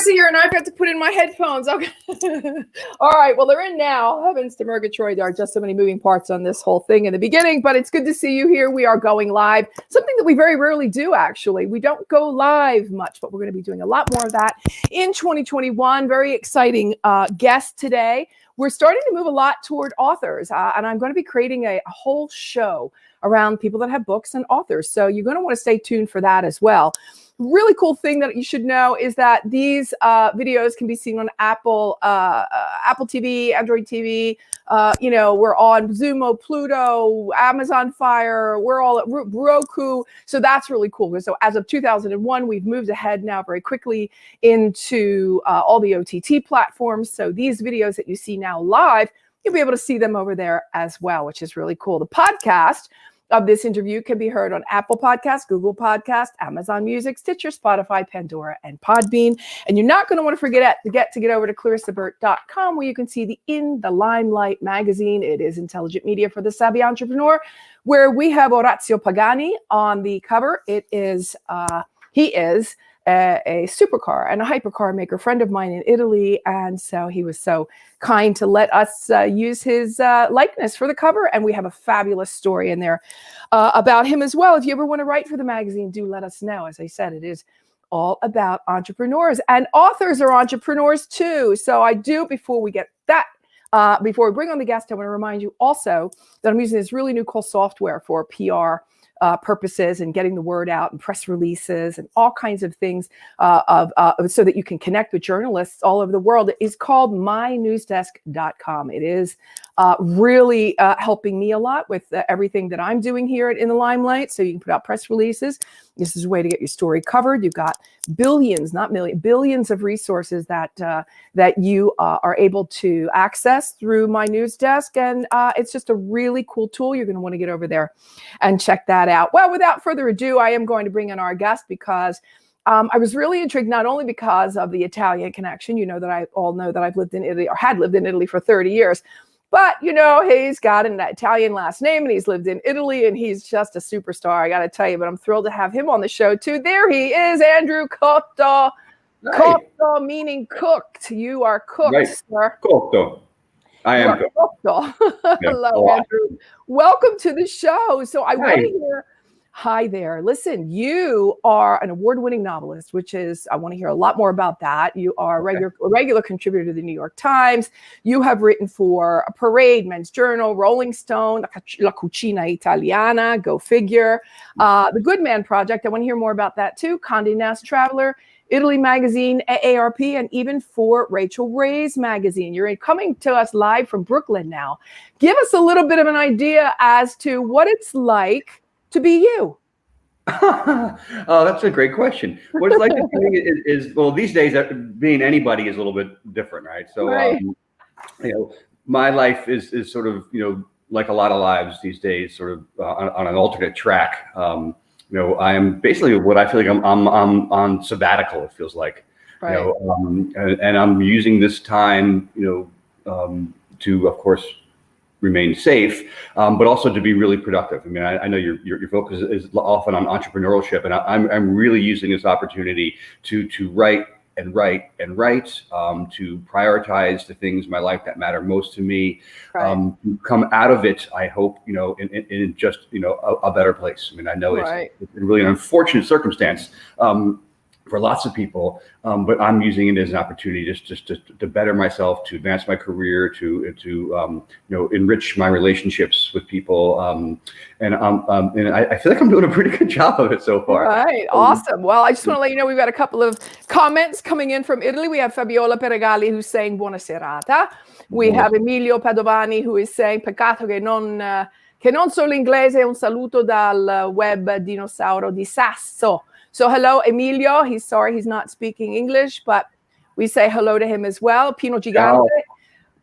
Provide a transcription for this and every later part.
Clarissa here, and I forgot to put in my headphones. Okay. All right. Well, they're in now. Heavens to Murgatroyd. There are just so many moving parts on this whole thing in the beginning, but it's good to see you here. We are going live. Something that we very rarely do, actually. We don't go live much, but we're going to be doing a lot more of that in 2021. Very exciting guest today. We're starting to move a lot toward authors, and I'm going to be creating a whole show around people that have books and authors. So you're going to want to stay tuned for that as well. Really cool thing that you should know is that these videos can be seen on Apple TV, Android TV. We're on Zumo, Pluto, Amazon Fire. We're all at Roku. So that's really cool. So as of 2001, we've moved ahead now very quickly into all the OTT platforms. So these videos that you see now live, you'll be able to see them over there as well, which is really cool. The podcast of this interview can be heard on Apple Podcasts, Google Podcasts, Amazon Music, Stitcher, Spotify, Pandora, and Podbean. And you're not going to want to forget to get over to clarissaburt.com, where you can see the In the Limelight magazine. It is intelligent media for the savvy entrepreneur, where we have Orazio Pagani on the cover. He is a supercar and a hypercar maker, friend of mine in Italy. And so he was so kind to let us use his likeness for the cover. And we have a fabulous story in there about him as well. If you ever want to write for the magazine, do let us know. As I said, it is all about entrepreneurs, and authors are entrepreneurs too. So I do, before we get that, before we bring on the guest, I want to remind you also that I'm using this really new cool software for PR purposes and getting the word out and press releases and all kinds of things so that you can connect with journalists all over the world. It is called mynewsdesk.com. It is really helping me a lot with everything that I'm doing here in the Limelight. So you can put out press releases. This is a way to get your story covered. You've got billions, not millions, billions of resources that you are able to access through My News Desk. And it's just a really cool tool. You're going to want to get over there and check that out. Well, without further ado, I am going to bring in our guest because I was really intrigued, not only because of the Italian connection. You know that I all know that I've lived in Italy, or had lived in Italy for 30 years. But, he's got an Italian last name, and he's lived in Italy, and he's just a superstar, I got to tell you. But I'm thrilled to have him on the show, too. There he is, Andrew Cotto. Right. Cotto meaning cooked. You are cooked, right, sir. Cotto. I am cooked. Hello, Andrew. Welcome to the show. So I want to hear... Hi there. Listen, you are an award-winning novelist, which is, I want to hear a lot more about that. You are a regular contributor to the New York Times. You have written for Parade, Men's Journal, Rolling Stone, La Cucina Italiana, go figure, The Good Man Project. I want to hear more about that too. Condé Nast Traveler, Italy Magazine, AARP, and even for Rachel Ray's magazine. You're coming to us live from Brooklyn now. Give us a little bit of an idea as to what it's like to be you. Oh, that's a great question. What it's like to be is well, these days being anybody is a little bit different, right? So, right. My life is sort of, like a lot of lives these days, sort of on an alternate track. I am basically what I feel like I'm on sabbatical. It feels like, right. And I'm using this time, to, of course, remain safe, but also to be really productive. I mean, I know your focus is often on entrepreneurship, and I'm really using this opportunity to write and write and write, to prioritize the things in my life that matter most to me, right. To come out of it, I hope, in just, a better place. I mean, I know it's really an unfortunate circumstance, for lots of people, but I'm using it as an opportunity just to better myself, to advance my career, to enrich my relationships with people, and I feel like I'm doing a pretty good job of it so far. Right, awesome. Well, I just want to let you know we've got a couple of comments coming in from Italy. We have Fabiola Peregali who's saying buona serata. We have Emilio Padovani who is saying peccato che non solo inglese. Un saluto dal web dinosauro di Sasso. So hello, Emilio. He's sorry he's not speaking English, but we say hello to him as well. Pino Gigante.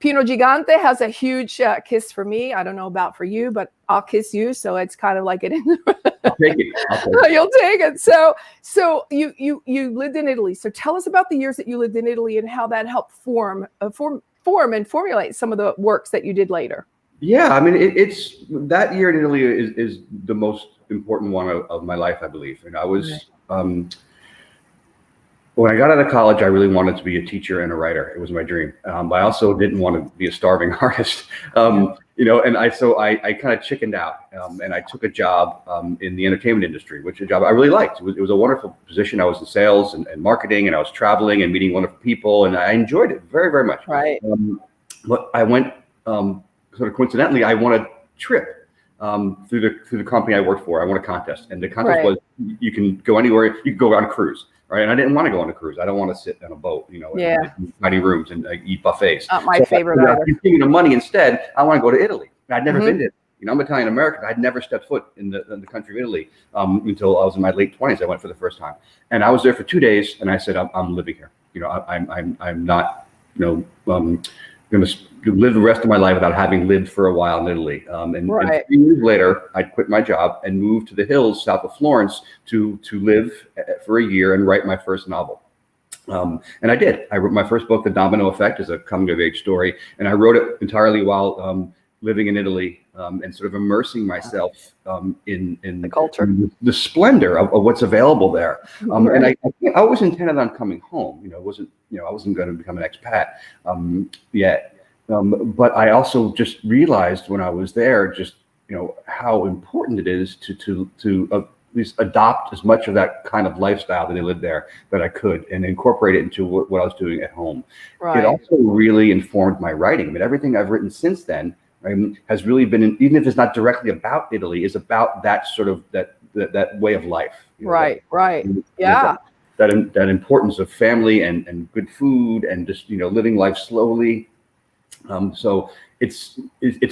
Pino Gigante has a huge kiss for me. I don't know about for you, but I'll kiss you. So it's kind of like it. I'll take it. You'll take it. So you lived in Italy. So tell us about the years that you lived in Italy and how that helped form and formulate some of the works that you did later. Yeah, I mean, it's that year in Italy is the most important one of my life, I believe. And I was When I got out of college, I really wanted to be a teacher and a writer. It was my dream. But I also didn't want to be a starving artist. And I kind of chickened out, and I took a job in the entertainment industry, which is a job I really liked. It was a wonderful position. I was in sales and marketing, and I was traveling and meeting wonderful people, and I enjoyed it very, very much. Right. But I went sort of coincidentally. I won a trip through the company I worked for. I won a contest, and the contest was you can go anywhere. You can go on a cruise. Right. And I didn't want to go on a cruise. I don't want to sit on a boat, in tiny rooms and eat buffets. Not my favorite either. Thinking of money instead, I want to go to Italy. I'd never been to Italy. I'm Italian American. I'd never stepped foot in the country of Italy until I was in my late 20s. I went for the first time. And I was there for 2 days, and I said, I'm living here. I'm not, going to live the rest of my life without having lived for a while in Italy. And 3 years later, I quit my job and moved to the hills south of Florence to live for a year and write my first novel. And I did. I wrote my first book, The Domino Effect, is a coming-of-age story. And I wrote it entirely while living in Italy and sort of immersing myself in the culture, the splendor of what's available there. And I always intended on coming home. I wasn't going to become an expat yet. But I also just realized when I was there, just how important it is to at least adopt as much of that kind of lifestyle that they lived there that I could, and incorporate it into what I was doing at home. It also really informed my writing. I mean, everything I've written since then has really been, even if it's not directly about Italy, is about that sort of that way of life. That importance of family and good food and just living life slowly. So it's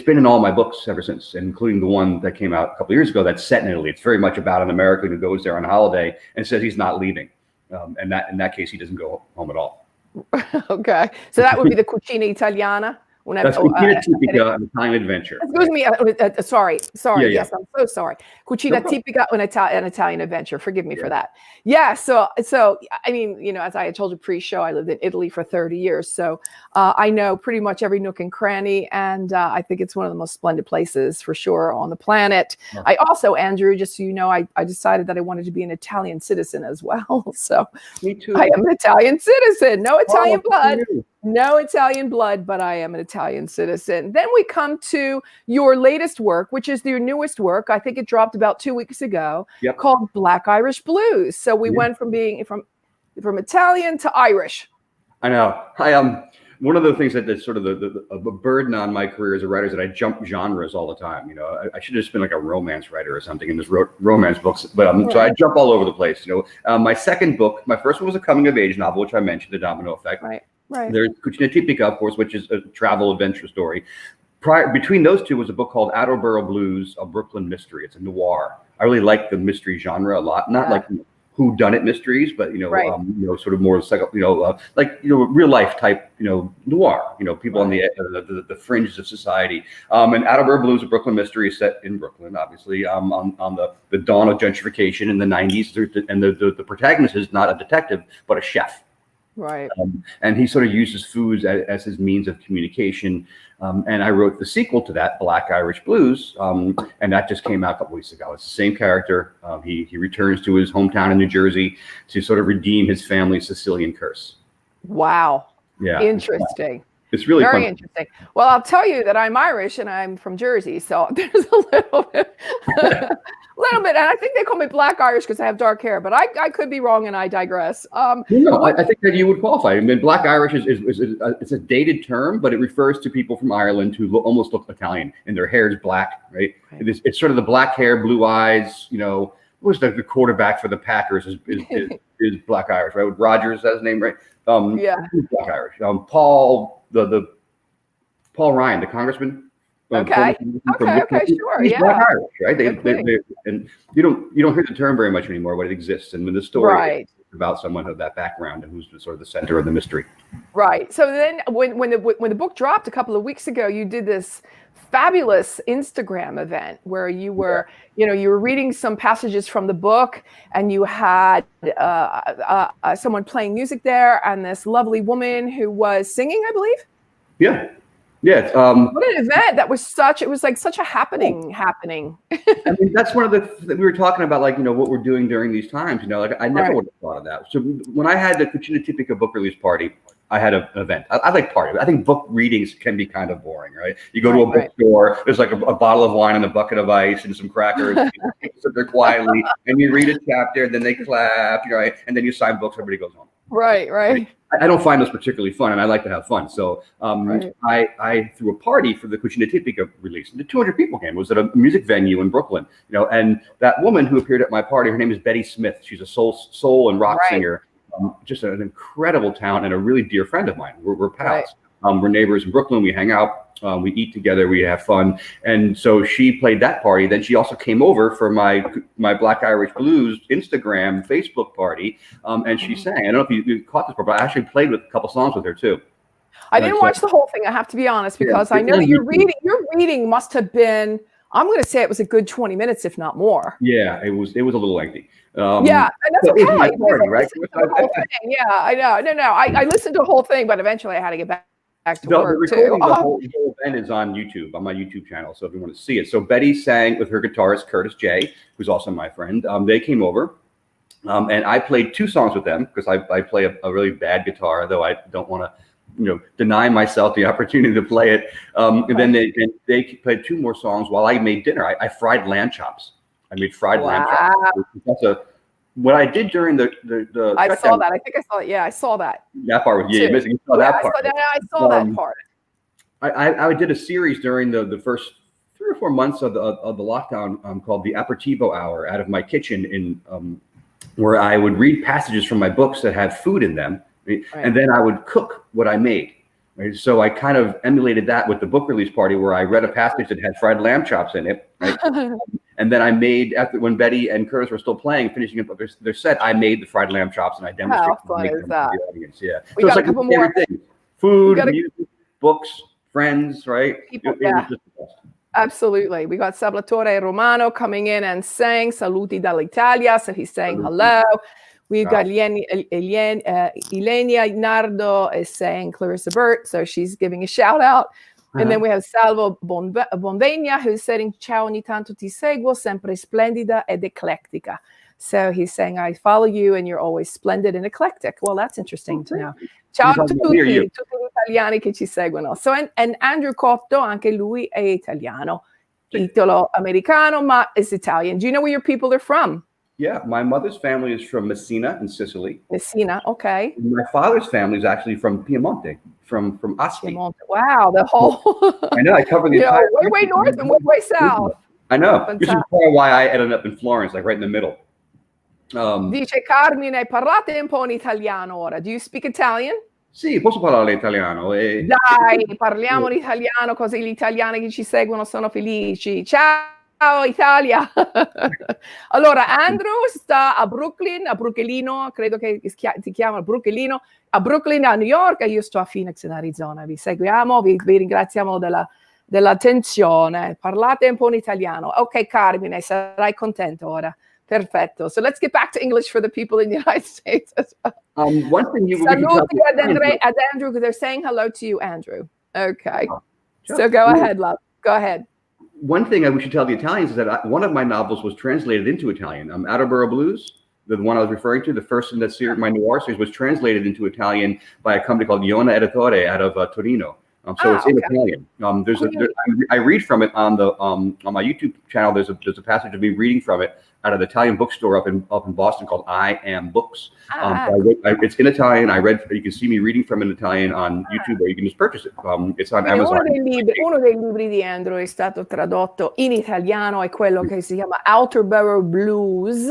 been in all my books ever since, including the one that came out a couple of years ago that's set in Italy. It's very much about an American who goes there on holiday and says he's not leaving. And that in that case, he doesn't go home at all. Okay. So that would be the Cucina Italiana. That's Cucina Tipica, an Italian adventure. Excuse me. Sorry. Yeah. Yes, I'm so sorry. Cucina Tipica, an Italian adventure. Forgive me for that. Yeah. So I mean, as I had told you pre-show, I lived in Italy for 30 years. So I know pretty much every nook and cranny, and I think it's one of the most splendid places for sure on the planet. Yeah. I also, Andrew, just so you know, I decided that I wanted to be an Italian citizen as well. So me too. I am an Italian citizen. No Italian blood. No Italian blood, but I am an Italian citizen. Then we come to your latest work, which is your newest work. I think it dropped about 2 weeks ago, called Black Irish Blues. So we went from being from Italian to Irish. I know. One of the things that's sort of a burden on my career as a writer is that I jump genres all the time. I should have just been like a romance writer or something and just wrote romance books. But so I jump all over the place. My second book, my first one was a coming of age novel, which I mentioned, The Domino Effect. Right. There's Cucina Tipica, of course, which is a travel adventure story. Between those two was a book called Apertivo Blues, a Brooklyn mystery. It's a noir. I really like the mystery genre a lot. Not like whodunit mysteries, but sort of more real life type, noir. People on the fringes of society. And Apertivo Blues, a Brooklyn mystery, set in Brooklyn, obviously, on the dawn of gentrification in the 90s. And the protagonist is not a detective, but a chef. Right. And he sort of uses foods as his means of communication. And I wrote the sequel to that, Black Irish Blues, and that just came out a couple weeks ago. It's the same character. He returns to his hometown in New Jersey to sort of redeem his family's Sicilian curse. Wow. Yeah. Interesting. It's really very fun. Interesting. Well, I'll tell you that I'm Irish and I'm from Jersey, so there's a little bit, and I think they call me Black Irish because I have dark hair, but I could be wrong, and I digress. I think that you would qualify. I mean, Black Irish is it's a dated term, but it refers to people from Ireland who almost look Italian, and their hair is black, right? It's sort of the black hair, blue eyes. Who's the quarterback for the Packers is Black Irish, right? With Rodgers, that's his name, right? Black Irish. Paul Ryan, the congressman. Okay, sure. He's Black Irish, right? And you don't hear the term very much anymore, but it exists. And when the story is about someone of that background and who's sort of the center of the mystery. Right. So then, when the book dropped a couple of weeks ago, you did this fabulous Instagram event where you were, you were reading some passages from the book, and you had someone playing music there, and this lovely woman who was singing, I believe. Yeah. Yeah. What an event. That was it was like such a happening. I mean, that's one of the that we were talking about, like, what we're doing during these times, like I never would have thought of that. So when I had the Cucina Tipica book release party, I had an event. I like party. I think book readings can be kind of boring, right? You go to a bookstore, there's like a bottle of wine and a bucket of ice and some crackers. You sit there quietly and you read a chapter, then they clap, right? And then you sign books, everybody goes home. Right. I don't find those particularly fun, and I like to have fun. So I threw a party for the Cucina Tipica release, and 200 people came. It was at a music venue in Brooklyn, and that woman who appeared at my party, her name is Betty Smith. She's a soul and rock singer, just an incredible talent and a really dear friend of mine. We're pals. We're neighbors in Brooklyn. We hang out. We eat together. We have fun. And so she played that party. Then she also came over for my Black Irish Blues Instagram, Facebook party. And she sang. I don't know if you caught this part, but I actually played with a couple songs with her too. I didn't watch the whole thing. I have to be honest, because I know that your reading must have been, I'm going to say it was a good 20 minutes, if not more. Yeah, it was a little lengthy. And that's okay. My party, right? I know. No. I listened to the whole thing, but eventually I had to get back to work too. The whole event is on YouTube, on my YouTube channel. So if you want to see it. So Betty sang with her guitarist, Curtis J., who's also my friend. They came over and I played 2 songs with them because I play a really bad guitar, though I don't want to, deny myself the opportunity to play it. And then they played 2 more songs while I made dinner. I fried lamb chops. I made fried lamb chops. What I did during the I saw that. I think I saw it. Yeah, I saw that. That part was you missing. You saw that part. I saw that part. I did a series during the first 3 or 4 months of the lockdown called the Apertivo Hour out of my kitchen in where I would read passages from my books that had food in them, and then I would cook what I made. Right? So I kind of emulated that with the book release party where I read a passage that had fried lamb chops in it. Right? And then I made, when Betty and Curtis were still playing, finishing up their set, I made the fried lamb chops and I demonstrated How fun is that? to the audience. Yeah. We got a couple more. Food, music, books, friends, right? People, it was just the best. Absolutely. We got Salvatore Romano coming in and saying saluti dall'Italia. So he's saying hello. We've got Ilenia Nardo is saying Clarissa Burt. So she's giving a shout out. And then we have Salvo Bonvegna who's saying ciao, ogni tanto ti seguo, sempre splendida ed eclettica. So he's saying I follow you and you're always splendid and eclectic. Well, that's interesting to know. Ciao a tutti gli italiani che ci seguono. So and Andrew Cotto, anche lui è italiano. Italo americano, ma is Italian. Do you know where your people are from? Yeah, my mother's family is from Messina in Sicily. Messina, okay. And my father's family is actually from Piemonte, from Asti. Piemonte. Wow, the whole. I know. I covered the entire. Way north and way south. I know. This is probably why I ended up in Florence, like right in the middle. Dice Carmine, parlate un po' in italiano ora. Do you speak Italian? Sì, posso parlare italiano. Dai, parliamo in italiano così gli italiani che ci seguono sono felici. Ciao Italia! Allora, Andrew sta a Brooklyn, a Brooklino, credo che si chiama Brooklino, a Brooklyn, a New York, e io sto a Phoenix in Arizona. Vi seguiamo, vi ringraziamo dell'attenzione. Parlate un po' in italiano. Ok, Carmine, sarai contento ora. Perfetto. So let's get back to English for the people in the United States as well. One thing you Saluti ad Andrew, because they're saying hello to you, Andrew. Okay. So go ahead, love. Go ahead. One thing we should tell the Italians is that one of my novels was translated into Italian. Attleboro Blues, the one I was referring to, the first in that series, my noir series, was translated into Italian by a company called Iona Editore out of Torino. So it's in Italian. I read from it on my YouTube channel. There's a passage of me reading from it out of the Italian bookstore up in Boston called I Am Books. It's in Italian. You can see me reading from it in Italian on YouTube, or you can just purchase it. It's on Amazon. Uno dei libri di Andrew è stato tradotto in italiano, è quello che si chiama Attleboro Blues.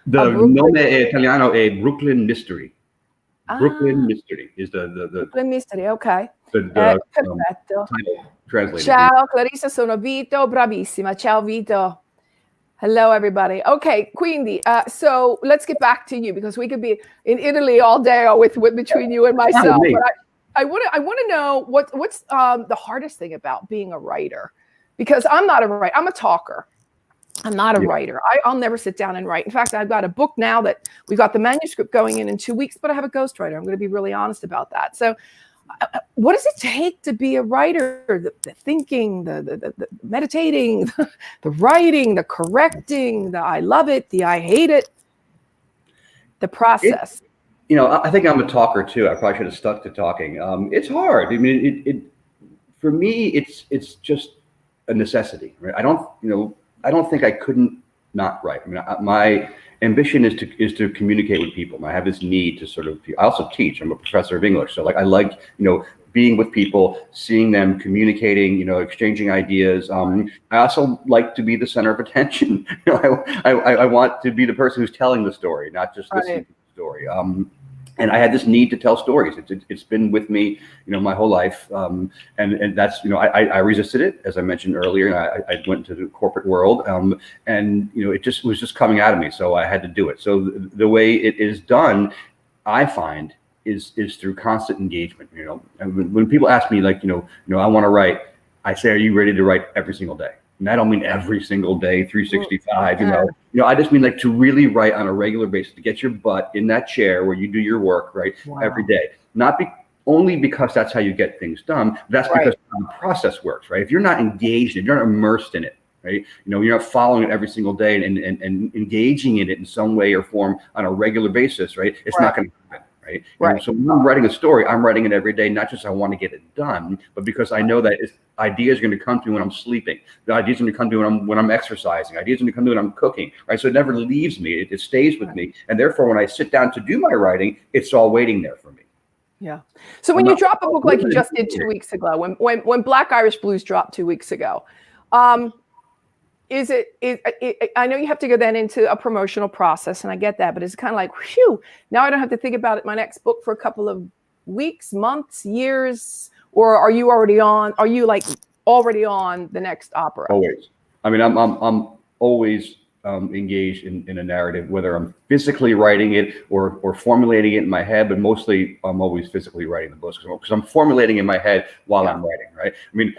The nome italiano è Brooklyn Mystery. Brooklyn Mystery is the Brooklyn Mystery, ok. Perfetto. Ciao Clarissa, sono Vito, bravissima. Ciao Vito. Hello everybody. Okay, quindi so let's get back to you, because we could be in Italy all day with between you and myself. But I want to know what's the hardest thing about being a writer, because I'm not a writer. I'm a talker. I'm not a writer. I'll never sit down and write. In fact, I've got a book now that we got the manuscript going in 2 weeks, but I have a ghostwriter. I'm going to be really honest about that. So what does it take to be a writer? The thinking, the meditating, the writing, the correcting, the I love it, the I hate it, the process. I think I'm a talker too. I probably should have stuck to talking. It's hard. I mean, for me, it's just a necessity, right? I don't think I couldn't not write. I mean, my ambition is to communicate with people. I have this need to sort of. I also teach. I'm a professor of English, so like I like being with people, seeing them, communicating, exchanging ideas. I also like to be the center of attention. I want to be the person who's telling the story, not just listening to the story. And I had this need to tell stories. It's been with me, my whole life. And that's, I resisted it, as I mentioned earlier. And I went into the corporate world, and it just was just coming out of me. So I had to do it. So the way it is done, I find, is through constant engagement. And when people ask me, like, I want to write, I say, are you ready to write every single day? And I don't mean every single day, 365, I just mean like to really write on a regular basis, to get your butt in that chair where you do your work, right? Wow. Every day. Not only because that's how you get things done, that's because the process works, right? If you're not engaged, if you're not immersed in it, right? You're not following it every single day and engaging in it in some way or form on a regular basis, right? It's not going to happen. Right. So when I'm writing a story, I'm writing it every day, not just I want to get it done, but because I know that ideas are going to come to me when I'm sleeping. The ideas are going to come to me when I'm exercising. Ideas are going to come to me when I'm cooking. Right. So it never leaves me. It stays with me. And therefore, when I sit down to do my writing, it's all waiting there for me. Yeah. So when you drop a book like you just did 2 weeks ago, when Black Irish Blues dropped 2 weeks ago, is it, I know you have to go then into a promotional process, and I get that, but it's kind of like, whew, now I don't have to think about my next book for a couple of weeks, months, years, or are you already on the next opera? Always. I mean, I'm always engaged in a narrative, whether I'm physically writing it or formulating it in my head, but mostly I'm always physically writing the books because I'm formulating in my head while I'm writing, right? I mean,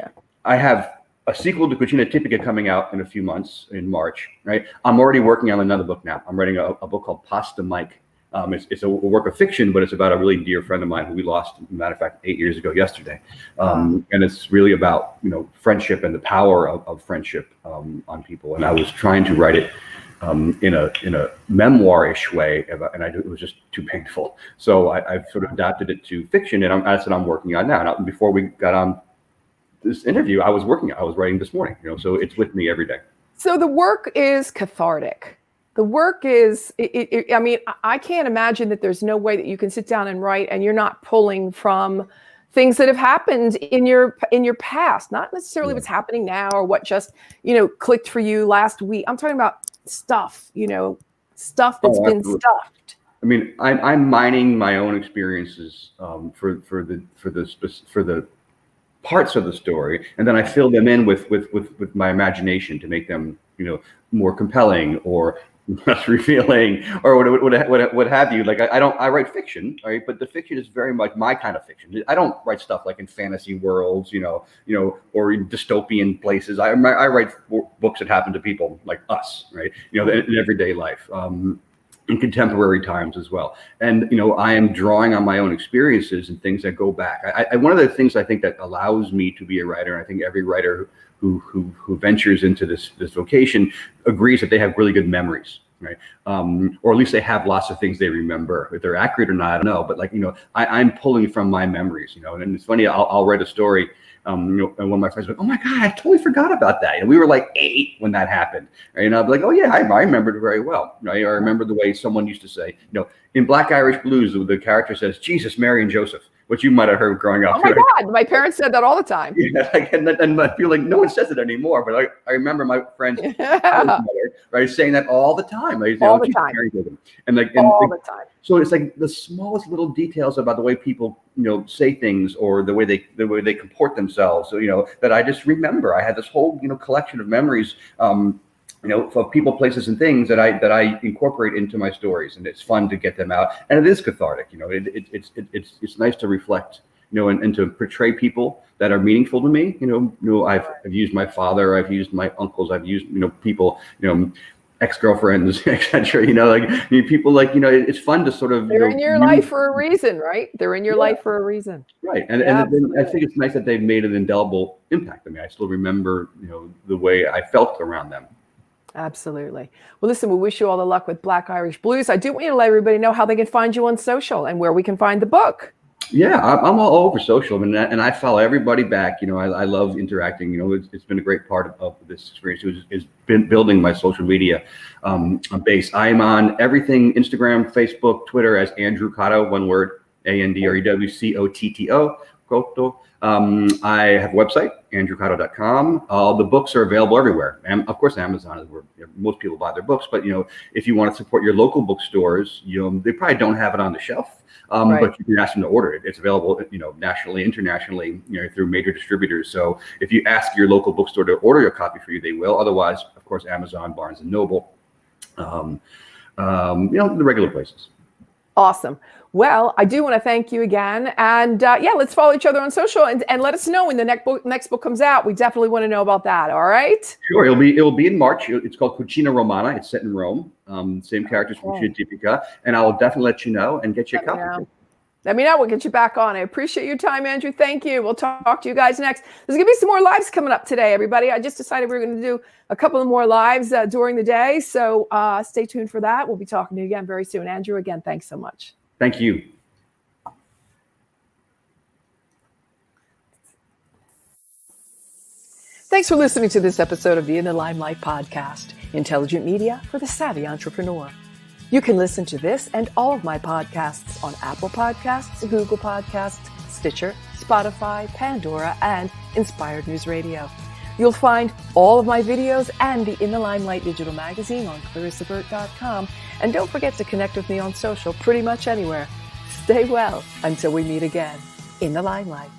I have a sequel to Cucina Tipica coming out in a few months in March, right? I'm already working on another book now. I'm writing a book called Pasta Mike. It's a work of fiction, but it's about a really dear friend of mine who we lost, as a matter of fact, 8 years ago yesterday. And it's really about, friendship and the power of friendship on people. And I was trying to write it in a memoir-ish way, and it was just too painful. So I've sort of adapted it to fiction, and that's what I'm working on now. And before we got on this interview, I was writing this morning, so it's with me every day. So the work is cathartic. The work is, I mean, I can't imagine that there's no way that you can sit down and write and you're not pulling from things that have happened in your past, not necessarily what's happening now or what just, clicked for you last week. I'm talking about stuff, stuff that's been stuffed. I mean, I'm mining my own experiences for the parts of the story, and then I fill them in with my imagination to make them, more compelling or less revealing or what have you. Like I write fiction, right? But the fiction is very much my kind of fiction. I don't write stuff like in fantasy worlds, or in dystopian places. I write books that happen to people like us, right? In everyday life. In contemporary times as well. And, I am drawing on my own experiences and things that go back. One of the things I think that allows me to be a writer, and I think every writer who ventures into this vocation agrees that they have really good memories, right? Or at least they have lots of things they remember. If they're accurate or not, I don't know. But I'm pulling from my memories, and it's funny, I'll write a story. And one of my friends was like, oh my God, I totally forgot about that. And we were like 8 when that happened. Right? And I'd be like, oh yeah, I remembered it very well. Right? I remember the way someone used to say, in Black Irish Blues, the character says, Jesus, Mary, and Joseph, which you might have heard growing up. Oh my God, my parents said that all the time. Yeah, and I feel like no one says it anymore, but I remember my friend's mother, right, saying that all the time. Like, all the time. And all the time. So it's like the smallest little details about the way people, say things or the way they comport themselves. So, that I just remember. I had this whole, collection of memories, of people, places, and things that I incorporate into my stories, and it's fun to get them out. And it is cathartic. It's nice to reflect, and to portray people that are meaningful to me. I've used my father, I've used my uncles, I've used, people, ex-girlfriends, etc. People it's fun to sort of, they're in your life for a reason, right? They're in your life for a reason. Right. And then I think it's nice that they've made an indelible impact. I mean, I still remember, the way I felt around them. Absolutely. Well, listen, we wish you all the luck with Black Irish Blues. I do want you to let everybody know how they can find you on social and where we can find the book. Yeah, I'm all over social, and I follow everybody back. I love interacting. It's been a great part of this experience. It's been building my social media base. I'm on everything: Instagram, Facebook, Twitter as Andrew Cotto, one word, ANDREWCOTTO. Cotto. I have a website, andrewcotto.com. The books are available everywhere, and of course, Amazon is where most people buy their books. But if you want to support your local bookstores, they probably don't have it on the shelf. But you can ask them to order it. It's available, nationally, internationally, through major distributors. So if you ask your local bookstore to order a copy for you, they will. Otherwise, of course, Amazon, Barnes and Noble, the regular places. Awesome. Well, I do want to thank you again. And let's follow each other on social and let us know when the next book comes out. We definitely want to know about that. All right. Sure. It'll be in March. It's called Cucina Romana. It's set in Rome. Same characters from Cucina Tipica. And I will definitely let you know and get you a copy. Let me know. We'll get you back on. I appreciate your time, Andrew. Thank you. We'll talk to you guys next. There's going to be some more lives coming up today, everybody. I just decided we were going to do a couple of more lives during the day. So stay tuned for that. We'll be talking to you again very soon. Andrew, again, thanks so much. Thank you. Thanks for listening to this episode of the In the Limelight podcast, intelligent media for the savvy entrepreneur. You can listen to this and all of my podcasts on Apple Podcasts, Google Podcasts, Stitcher, Spotify, Pandora, and Inspired News Radio. You'll find all of my videos and the In the Limelight digital magazine on ClarissaBurt.com. And don't forget to connect with me on social pretty much anywhere. Stay well until we meet again. In the Limelight.